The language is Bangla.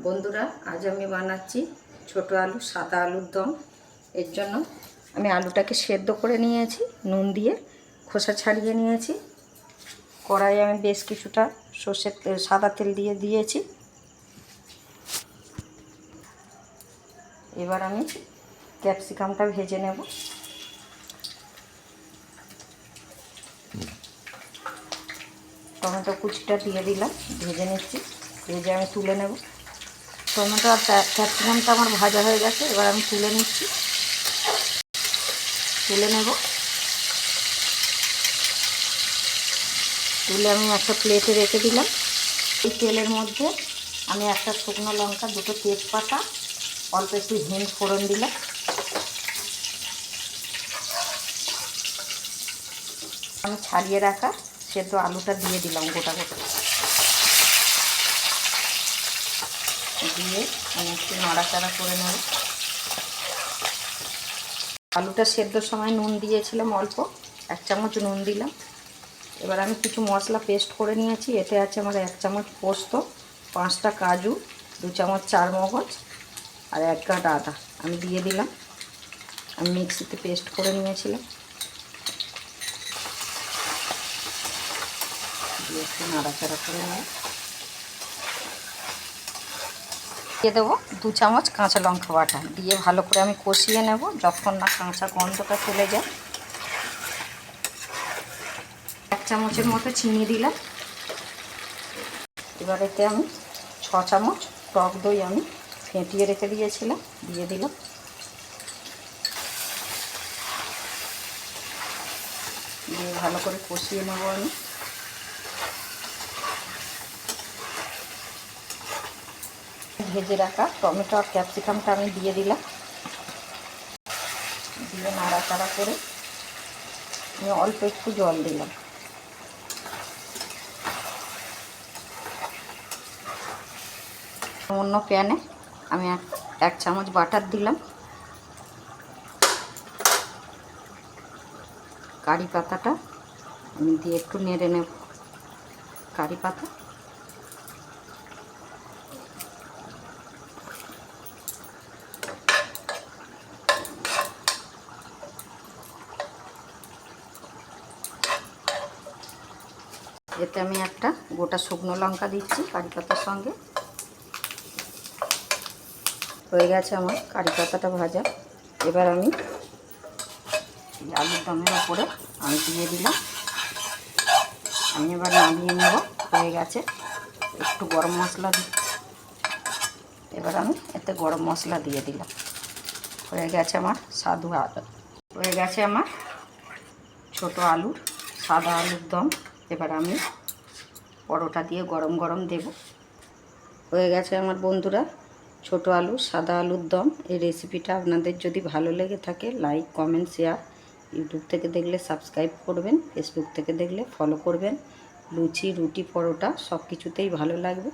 বন্ধুরা, আজ আমি বানাচ্ছি ছোট আলু সাদা আলুর দম। এর জন্য আমি আলুটাকে সেদ্ধ করে নিয়েছি, নুন দিয়ে খোসা ছাড়িয়ে নিয়েছি। কড়াইয়ে আমি বেশ কিছুটা সর্ষের তেল, সাদা তেল দিয়ে দিয়েছি। এবার আমি ক্যাপসিকামটা ভেজে নেব। টমেটো কুচিটা দিয়ে দিলাম, ভেজে নিচ্ছি। ভেজে আমি তুলে নেব। টমেটো আর ক্যাপসিকামটা আমার ভাজা হয়ে গেছে, এবার আমি তুলে নিচ্ছি, তুলে নেব। তুলে আমি একটা প্লেটে রেখে দিলাম। এই তেলের মধ্যে আমি একটা শুকনো লঙ্কা, দুটো তেজপাতা, অল্প একটু হিং ফোড়ন দিলাম। আমি ছাড়িয়ে রাখা সেদ্ধ আলুটা দিয়ে দিলাম গোটা গোটা, দিয়ে আমি একটু নাড়াচাড়া করে নেব। আলুটা সেদ্ধর সময় নুন দিয়েছিলাম, অল্প 1 চামচ নুন দিলাম। এবার আমি কিছু মশলা পেস্ট করে নিয়েছি। এতে আছে আমার 1 চামচ পোস্ত, 5টা কাজু, 2 চামচ চারমগজ আর 1 গাঁট আদা আমি দিয়ে দিলাম। আমি মিক্সিতে পেস্ট করে নিয়েছিলাম। দিয়ে একটু নাড়াচাড়া করে নেব। দিয়ে দেবো 2 চামচ কাঁচা লঙ্কা বাটা, দিয়ে ভালো করে আমি কষিয়ে নেব যতক্ষণ না কাঁচা গন্ধটা চলে যায়। 1 চামচের মতো চিনি দিলাম। এবার এতে আমি 6 চামচ টক দই আমি ফেটিয়ে রেখে দিয়েছিলাম, দিয়ে দিলাম। দিয়ে ভালো করে কষিয়ে নেব আমি। ভেজে রাখা টমেটো আর ক্যাপসিকামটা আমি দিয়ে দিলাম। দিয়ে নাড়াচাড়া করে আমি অল্প একটু জল দিলাম। অন্য প্যানে আমি 1 চামচ বাটার দিলাম। কারি পাতাটা আমি দিয়ে একটু নেড়ে নেব। কারি পাতা এতে আমি একটা গোটা শুকনো লঙ্কা দিচ্ছি কারি পাতার সঙ্গে। হয়ে গেছে আমার কারি পাতাটা ভাজা। এবার আমি আলুর দমের উপরে আমি দিয়ে দিলাম। আমি এবার নামিয়ে নেব। হয়ে গেছে। একটু গরম মশলা দিই। এবার আমি এতে গরম মশলা দিয়ে দিলাম। হয়ে গেছে আমার হয়ে গেছে আমার ছোট আলুর সাদা আলুর দম। এবার আমি পরোটা দিয়ে গরম গরম দেব। হয়ে গেছে আমার বন্ধুরা ছোট আলু সাদা আলুর দম। এই রেসিপিটা আপনাদের যদি ভালো লেগে থাকে লাইক, কমেন্ট, শেয়ার। ইউটিউব থেকে দেখলে সাবস্ক্রাইব করবেন, ফেসবুক থেকে দেখলে ফলো করবেন। লুচি, রুটি, পরোটা সব কিছুতেই ভালো লাগবে।